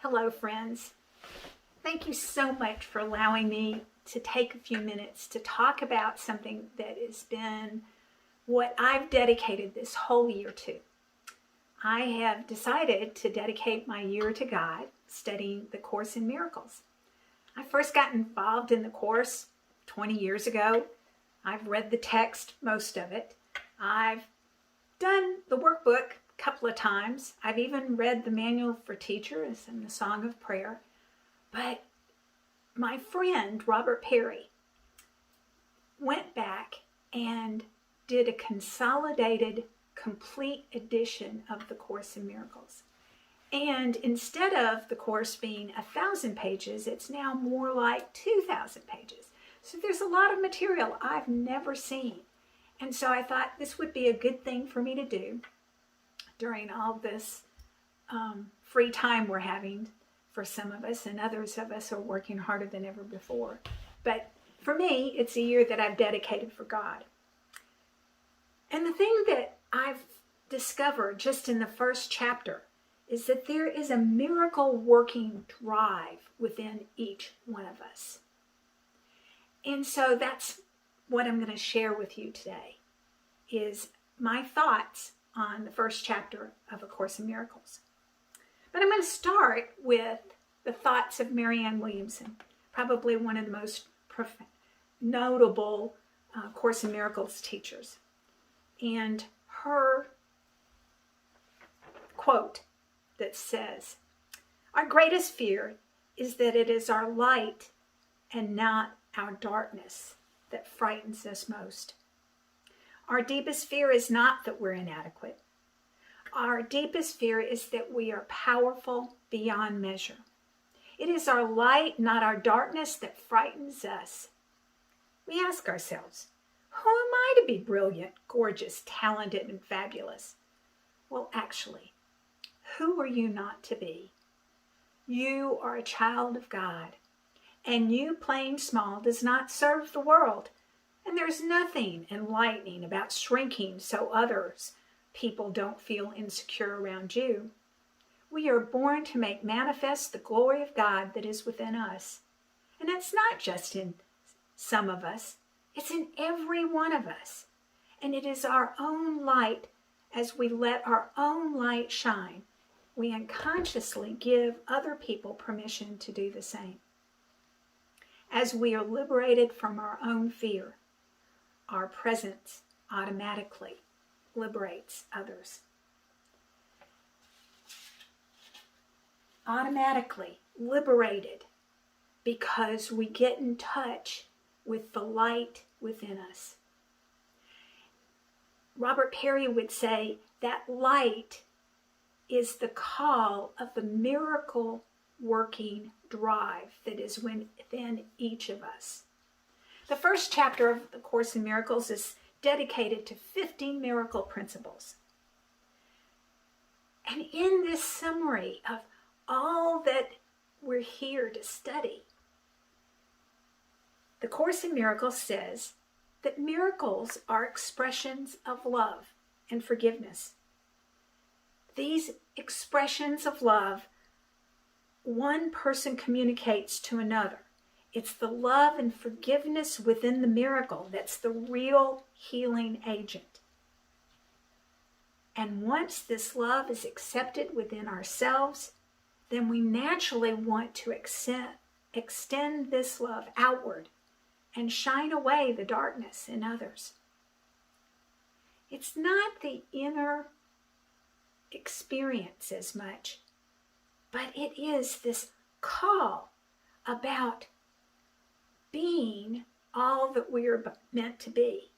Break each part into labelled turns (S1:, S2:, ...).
S1: Hello, friends. Thank you so much for allowing me to take a few minutes to talk about something that has been what I've dedicated this whole year to. I have decided to dedicate my year to God, studying the Course in Miracles. I first got involved in the Course 20 years ago. I've read the text, most of it. I've done the workbook a couple of times. I've even read the Manual for Teachers and the Song of Prayer. But my friend, Robert Perry, went back and did a consolidated, complete edition of the Course in Miracles. And instead of the Course being 1,000 pages, it's now more like 2,000 pages. So there's a lot of material I've never seen. And so I thought this would be a good thing for me to do during all this free time we're having for some of us, and others of us are working harder than ever before. But for me, it's a year that I've dedicated for God. And the thing that I've discovered just in the first chapter is that there is a miracle working drive within each one of us. And so that's what I'm going to share with you today, is my thoughts on the first chapter of A Course in Miracles. But I'm going to start with the thoughts of Marianne Williamson, probably one of the most notable Course in Miracles teachers. And her quote that says, "Our greatest fear is that it is our light and not our darkness that frightens us most. Our deepest fear is not that we're inadequate. Our deepest fear is that we are powerful beyond measure. It is our light, not our darkness, that frightens us. We ask ourselves, who am I to be brilliant, gorgeous, talented, and fabulous? Well, actually, who are you not to be? You are a child of God, and you playing small does not serve the world. And there's nothing enlightening about shrinking so others people don't feel insecure around you. We are born to make manifest the glory of God that is within us. And it's not just in some of us, it's in every one of us. And it is our own light. As we let our own light shine, we unconsciously give other people permission to do the same. As we are liberated from our own fear, our presence automatically liberates others. Automatically liberated because we get in touch with the light within us. Robert Perry would say that light is the call of the miracle working drive that is within each of us. The first chapter of the Course in Miracles is dedicated to 50 miracle principles. And in this summary of all that we're here to study, the Course in Miracles says that miracles are expressions of love and forgiveness. These expressions of love, one person communicates to another. It's the love and forgiveness within the miracle that's the real healing agent. And once this love is accepted within ourselves, then we naturally want to extend this love outward and shine away the darkness in others. It's not the inner experience as much, but it is this call about being all that we are meant to be.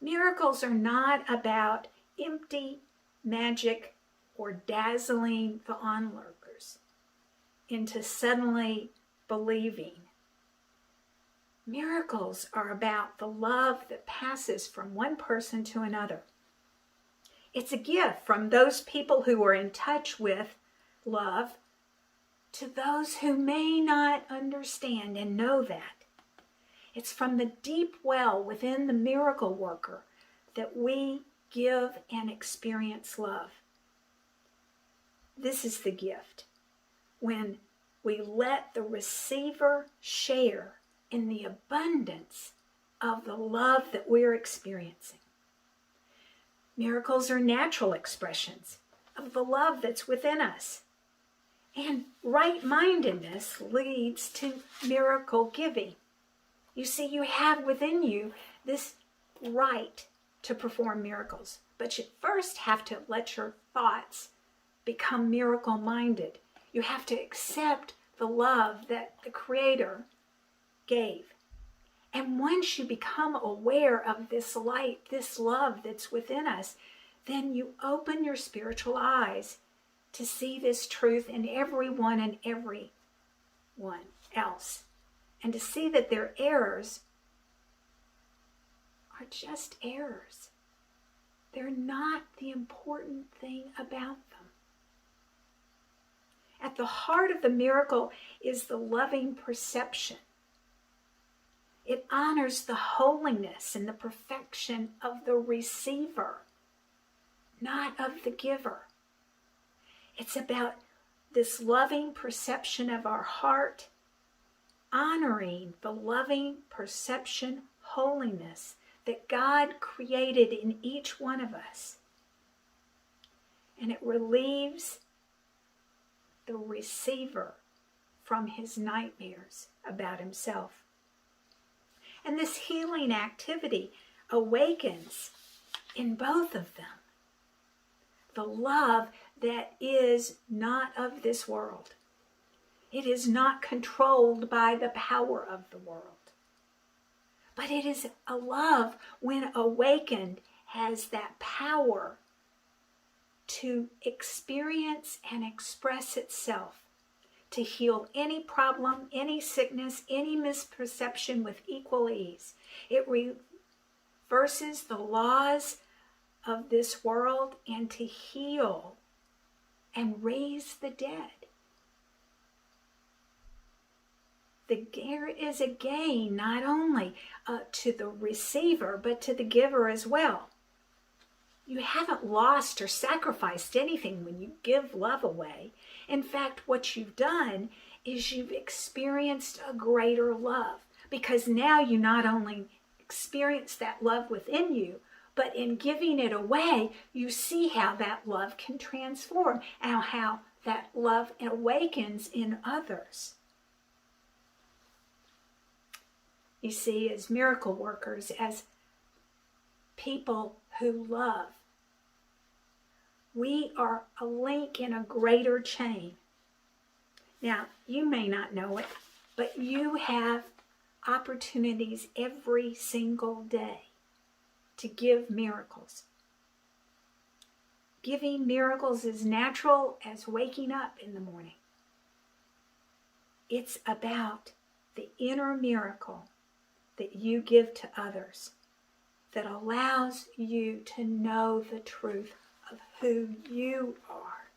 S1: Miracles are not about empty magic or dazzling the onlookers into suddenly believing. Miracles are about the love that passes from one person to another. It's a gift from those people who are in touch with love to those who may not understand and know that. It's from the deep well within the miracle worker that we give and experience love. This is the gift. when we let the receiver share in the abundance of the love that we're experiencing. Miracles are natural expressions of the love that's within us. And right-mindedness leads to miracle giving. You see, you have within you this right to perform miracles, but you first have to let your thoughts become miracle-minded. You have to accept the love that the Creator gave. And once you become aware of this light, this love that's within us, then you open your spiritual eyes to see this truth in everyone and everyone else, and to see that their errors are just errors. They're not the important thing about them. At the heart of the miracle is the loving perception. It honors the holiness and the perfection of the receiver, not of the giver. It's about this loving perception of our heart, honoring the loving perception, holiness that God created in each one of us. And it relieves the receiver from his nightmares about himself. And this healing activity awakens in both of them the love that is not of this world. It is not controlled by the power of the world. But it is a love, when awakened, has that power to experience and express itself, to heal any problem, any sickness, any misperception with equal ease. It reverses the laws of this world and to heal and raise the dead. There is a gain not only to the receiver, but to the giver as well. You haven't lost or sacrificed anything when you give love away. In fact, what you've done is you've experienced a greater love, because now you not only experience that love within you, but in giving it away, you see how that love can transform and how that love awakens in others. You see, as miracle workers, as people who love, we are a link in a greater chain. Now, you may not know it, but you have opportunities every single day to give miracles. Giving miracles is natural as waking up in the morning. It's about the inner miracle that you give to others that allows you to know the truth of who you are.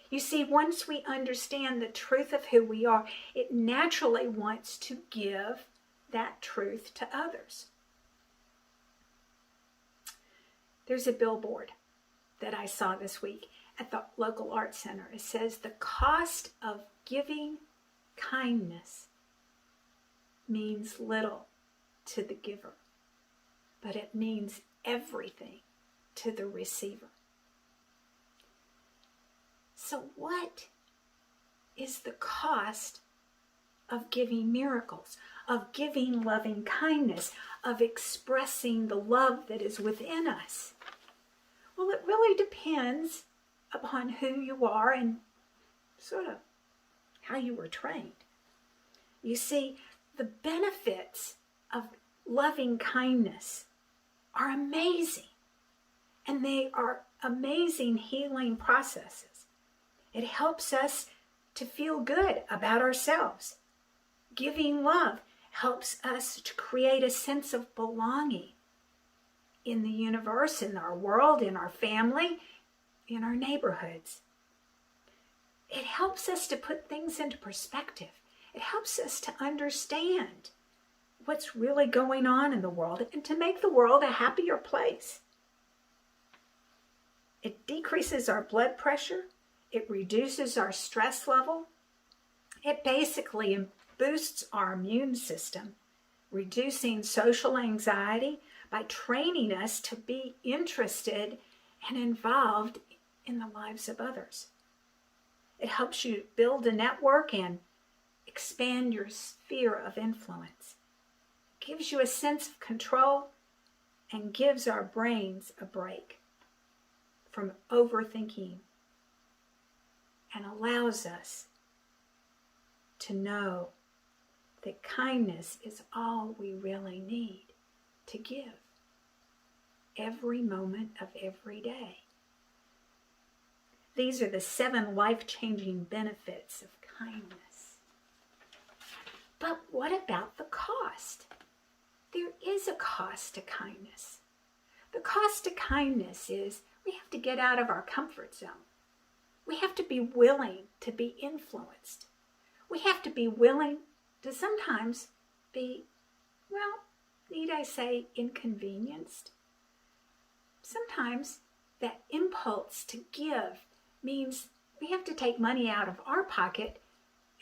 S1: You see, once we understand the truth of who we are, it naturally wants to give that truth to others. There's a billboard that I saw this week at the local art center. It says, "The cost of giving kindness means little to the giver, but it means everything to the receiver." So what is the cost of giving miracles, of giving loving kindness, of expressing the love that is within us? Well, it really depends upon who you are and sort of how you were trained. You see, the benefits of loving kindness are amazing, and they are amazing healing processes. It helps us to feel good about ourselves. Giving love helps us to create a sense of belonging in the universe, in our world, in our family, in our neighborhoods. It helps us to put things into perspective. It helps us to understand what's really going on in the world and to make the world a happier place. It decreases our blood pressure. It reduces our stress level. It basically boosts our immune system, reducing social anxiety by training us to be interested and involved in the lives of others. It helps you build a network and expand your sphere of influence. It gives you a sense of control and gives our brains a break from overthinking and allows us to know that kindness is all we really need to give every moment of every day. These are the 7 life-changing benefits of kindness. But what about the cost? There is a cost to kindness. The cost to kindness is we have to get out of our comfort zone. We have to be willing to be influenced. We have to be willing to sometimes be, well, need I say, inconvenienced? Sometimes that impulse to give means we have to take money out of our pocket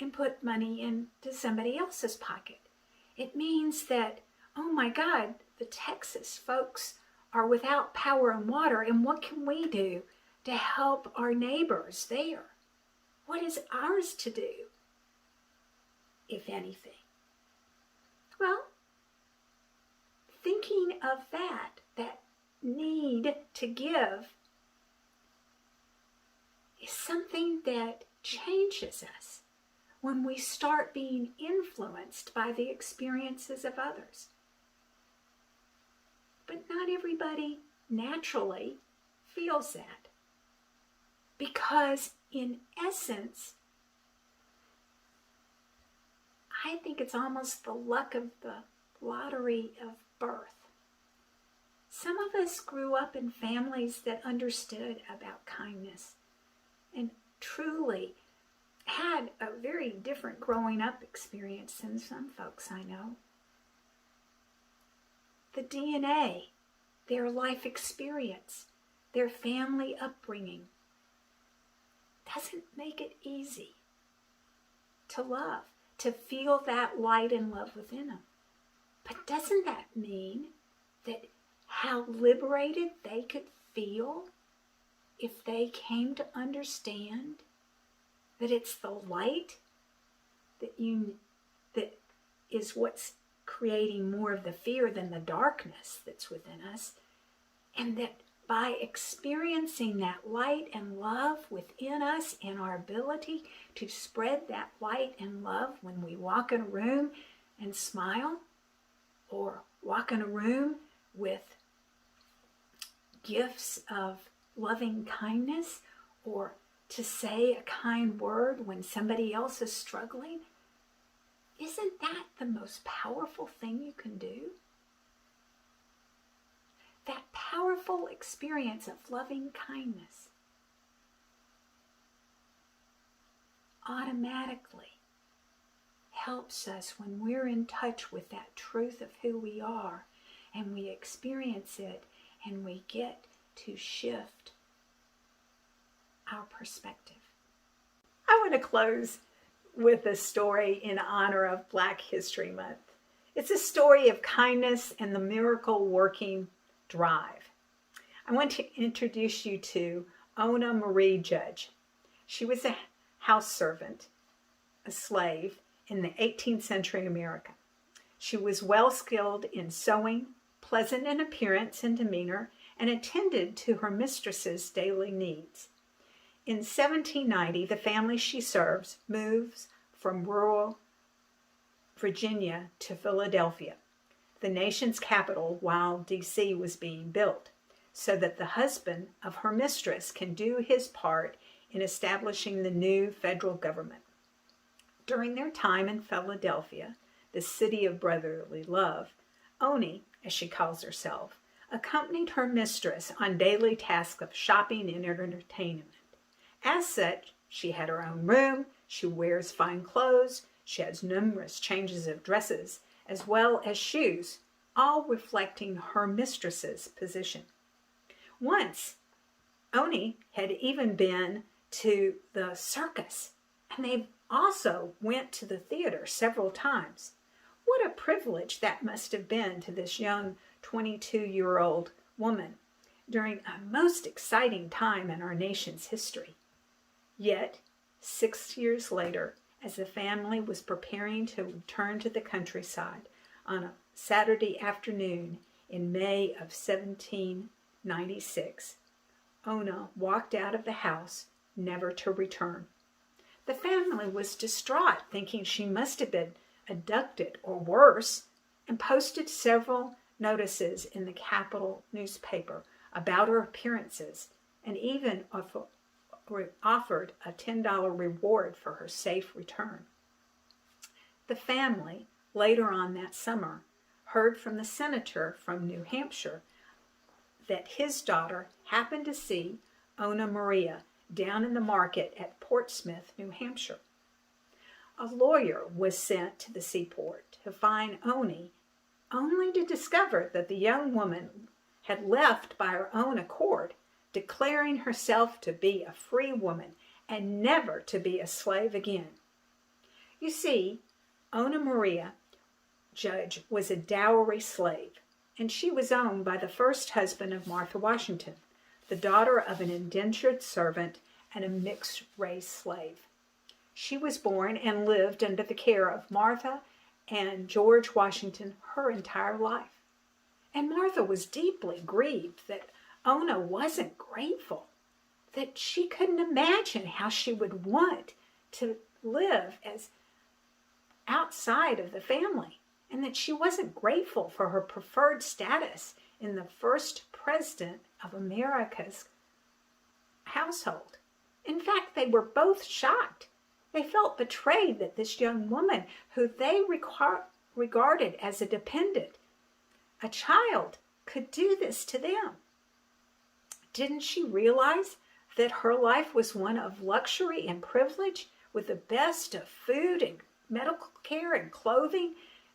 S1: and put money into somebody else's pocket. It means that, oh my God, the Texas folks are without power and water, and what can we do to help our neighbors there? What is ours to do, if anything? Well, thinking of that need to give is something that changes us when we start being influenced by the experiences of others. But not everybody naturally feels that, because in essence, I think it's almost the luck of the lottery of birth. Some of us grew up in families that understood about kindness and truly had a very different growing up experience than some folks I know. The DNA, their life experience, their family upbringing doesn't make it easy to love, to feel that light and love within them. But doesn't that mean that how liberated they could feel if they came to understand that it's the light that is what's creating more of the fear than the darkness that's within us, and that by experiencing that light and love within us and our ability to spread that light and love when we walk in a room and smile, or walk in a room with gifts of loving kindness, or to say a kind word when somebody else is struggling, isn't that the most powerful thing you can do? That powerful experience of loving kindness automatically helps us when we're in touch with that truth of who we are, and we experience it, and we get to shift our perspective. I want to close with a story in honor of Black History Month. It's a story of kindness and the miracle working drive. I want to introduce you to Ona Marie Judge. She was a house servant, a slave in the 18th century America. She was well skilled in sewing, pleasant in appearance and demeanor, and attended to her mistress's daily needs. In 1790, the family she serves moves from rural Virginia to Philadelphia, the nation's capital, while D.C. was being built, so that the husband of her mistress can do his part in establishing the new federal government. During their time in Philadelphia, the city of brotherly love, Oni, as she calls herself, accompanied her mistress on daily tasks of shopping and entertainment. As such, she had her own room, she wears fine clothes, she has numerous changes of dresses, as well as shoes, all reflecting her mistress's position. Once, Oni had even been to the circus And they also went to the theater several times. What a privilege that must have been to this young 22-year-old woman during a most exciting time in our nation's history. Yet, 6 years later, as the family was preparing to return to the countryside on a Saturday afternoon in May of 1796, Ona walked out of the house, never to return. The family was distraught, thinking she must have been abducted or worse, and posted several notices in the capital newspaper about her appearances, and even offered a $10 reward for her safe return. The family, later on that summer, heard from the senator from New Hampshire that his daughter happened to see Ona Maria down in the market at Portsmouth, New Hampshire. A lawyer was sent to the seaport to find Oni, only to discover that the young woman had left by her own accord, declaring herself to be a free woman and never to be a slave again. You see, Ona Maria Judge was a dowry slave, and she was owned by the first husband of Martha Washington, the daughter of an indentured servant and a mixed-race slave. She was born and lived under the care of Martha and George Washington her entire life. And Martha was deeply grieved that Ona wasn't grateful, that she couldn't imagine how she would want to live as outside of the family, and that she wasn't grateful for her preferred status in the first president of America's household. In fact, they were both shocked. They felt betrayed that this young woman, who they regarded as a dependent, a child, could do this to them. Didn't she realize that her life was one of luxury and privilege, with the best of food and medical care and clothing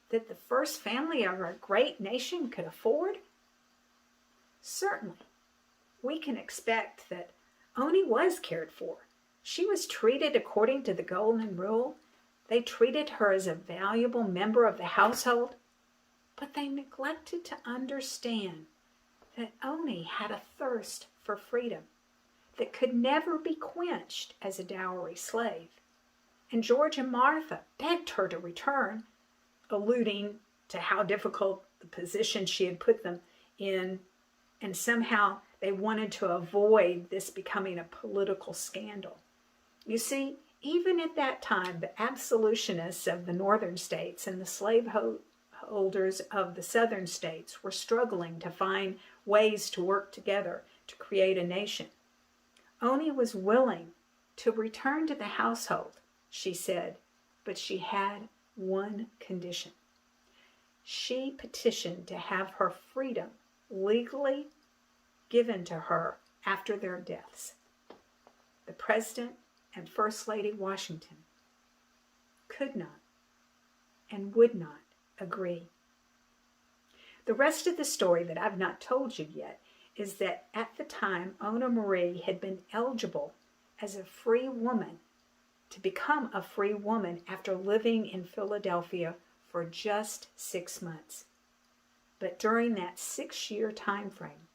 S1: that the first family of our great nation could afford? Certainly, we can expect that Oni was cared for. She was treated according to the golden rule. They treated her as a valuable member of the household, but they neglected to understand that Oni had a thirst for freedom that could never be quenched as a dowry slave. And George and Martha begged her to return, alluding to how difficult the position she had put them in, and somehow they wanted to avoid this becoming a political scandal. You see, even at that time, the absolutionists of the northern states and the slaveholders of the southern states were struggling to find ways to work together to create a nation. Oni was willing to return to the household, she said, but she had one condition. She petitioned to have her freedom legally given to her after their deaths. The President and First Lady Washington could not and would not agree. The rest of the story that I've not told you yet is that at the time Ona Marie had been eligible as a free woman to become a free woman after living in Philadelphia for just 6 months. But during that 6-year time frame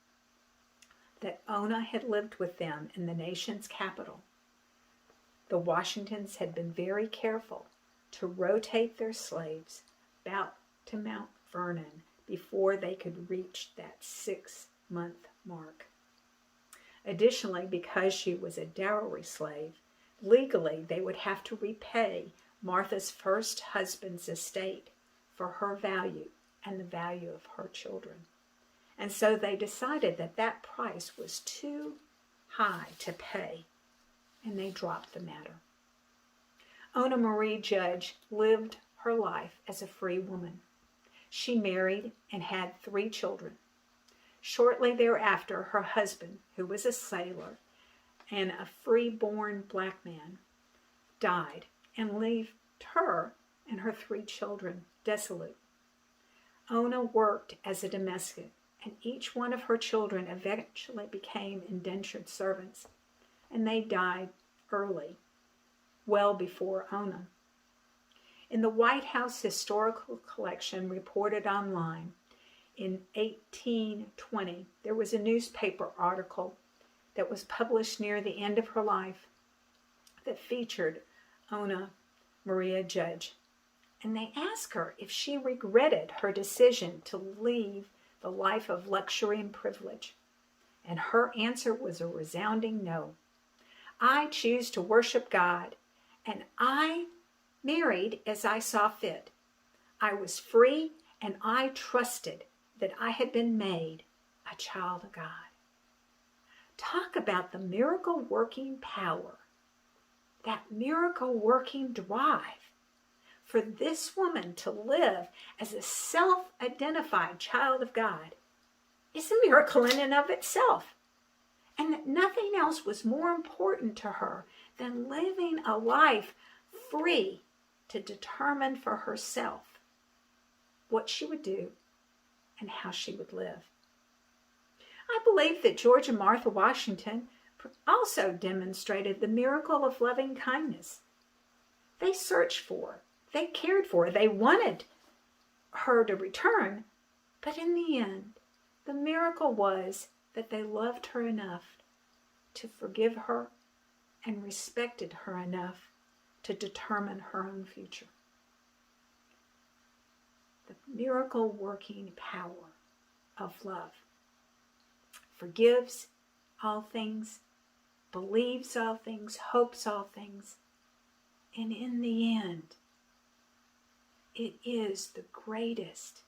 S1: that Ona had lived with them in the nation's capital, the Washingtons had been very careful to rotate their slaves back to Mount Vernon before they could reach that 6-month mark. Additionally, because she was a dowry slave, legally they would have to repay Martha's first husband's estate for her value and the value of her children. And so they decided that that price was too high to pay, and they dropped the matter. Ona Marie Judge lived her life as a free woman. She married and had 3 children. Shortly thereafter, her husband, who was a sailor and a free-born black man, died and left her and her 3 children desolate. Ona worked as a domestic, and each one of her children eventually became indentured servants, and they died early. well before Ona. In the White House Historical Collection reported online in 1820, there was a newspaper article that was published near the end of her life that featured Ona Maria Judge. And they asked her if she regretted her decision to leave the life of luxury and privilege. And her answer was a resounding no. I choose to worship God, and I married as I saw fit. I was free, and I trusted that I had been made a child of God. Talk about the miracle-working power, that miracle-working drive for this woman to live as a self-identified child of God is a miracle in and of itself. And that nothing else was more important to her than living a life free to determine for herself what she would do and how she would live. I believe that George and Martha Washington also demonstrated the miracle of loving kindness. They searched for, they cared for, they wanted her to return, but in the end, the miracle was that they loved her enough to forgive her and respected her enough to determine her own future. The miracle-working power of love forgives all things, believes all things, hopes all things, and in the end, it is the greatest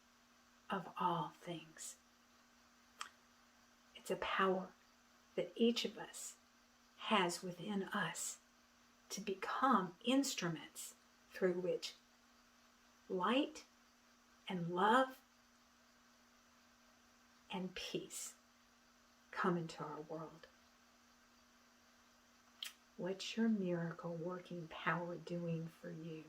S1: of all things. It's a power that each of us has within us to become instruments through which light and love and peace come into our world. What's your miracle working power doing for you?